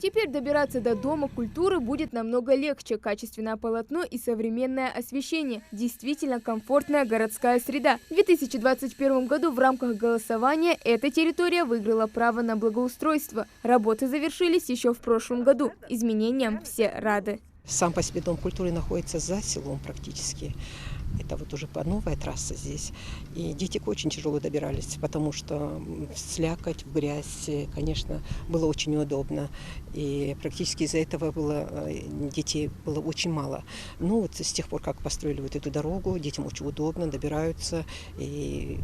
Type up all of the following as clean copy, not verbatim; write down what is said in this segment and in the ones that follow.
Теперь добираться до Дома культуры будет намного легче. Качественное полотно и современное освещение. Действительно комфортная городская среда. В 2021 году в рамках голосования эта территория выиграла право на благоустройство. Работы завершились еще в прошлом году. Изменениям все рады. Сам по себе Дом культуры находится за селом практически. Это вот уже новая трасса здесь. И дети очень тяжело добирались, потому что в слякоть, в грязь, конечно, было очень неудобно. И практически из-за этого детей было очень мало. Но вот с тех пор, как построили вот эту дорогу, детям очень удобно, добираются. И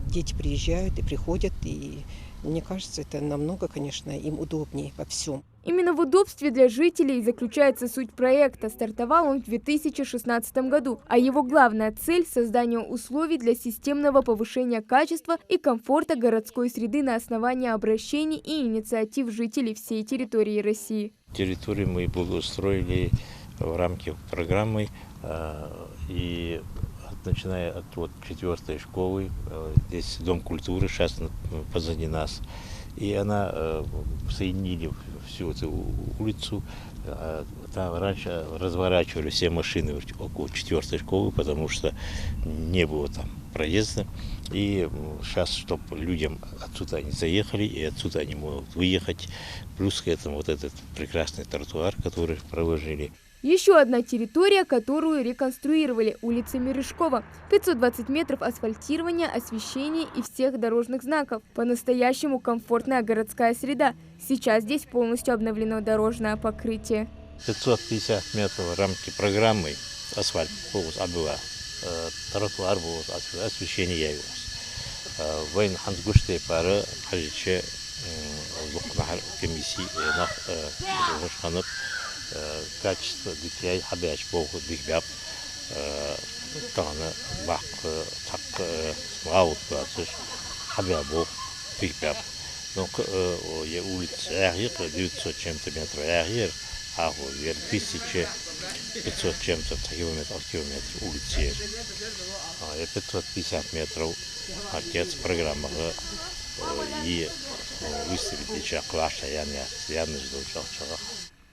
дети приезжают и приходят. И мне кажется, это намного, конечно, им удобнее во всем. Именно в удобстве для жителей заключается суть проекта. Стартовал он в 2016 году, а его главная цель – создание условий для системного повышения качества и комфорта городской среды на основании обращений и инициатив жителей всей территории России. Территорию мы благоустроили в рамках программы, и начиная от 4-й школы, здесь Дом культуры, сейчас позади нас. И она соединили всю эту улицу. Там раньше разворачивали все машины около 4-й школы, потому что не было там проезда. И сейчас, чтобы людям отсюда они заехали, и отсюда они могут выехать. Плюс к этому вот этот прекрасный тротуар, который проложили. Еще одна территория, которую реконструировали – улица Мережкова. 520 метров асфальтирования, освещения и всех дорожных знаков. По-настоящему комфортная городская среда. Сейчас здесь полностью обновлено дорожное покрытие. 550 метров в рамки программы асфальт полностью отбыла. Тротуар был, освещение явилось. Войн ханзгуште пары хажиче лукнахар комиссии нах качество детей хабяч богу дихбяб тана бак так маут басыш хабябо дихбяб. Donc я улица Ягир 900 чем-то метров Ягир, а вер 1500 чем-то километров улицы. 550 метров отец программа и выставить для класса я не ждал.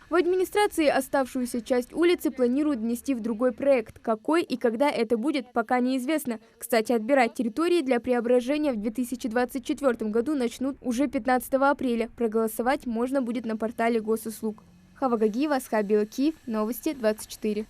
В администрации оставшуюся часть улицы планируют внести в другой проект. Какой и когда это будет, пока неизвестно. Кстати, отбирать территории для преображения в 2024 году начнут уже 15 апреля. Проголосовать можно будет на портале Госуслуг. Хава Гагиева, Асхаб Белокиев, Новости 24.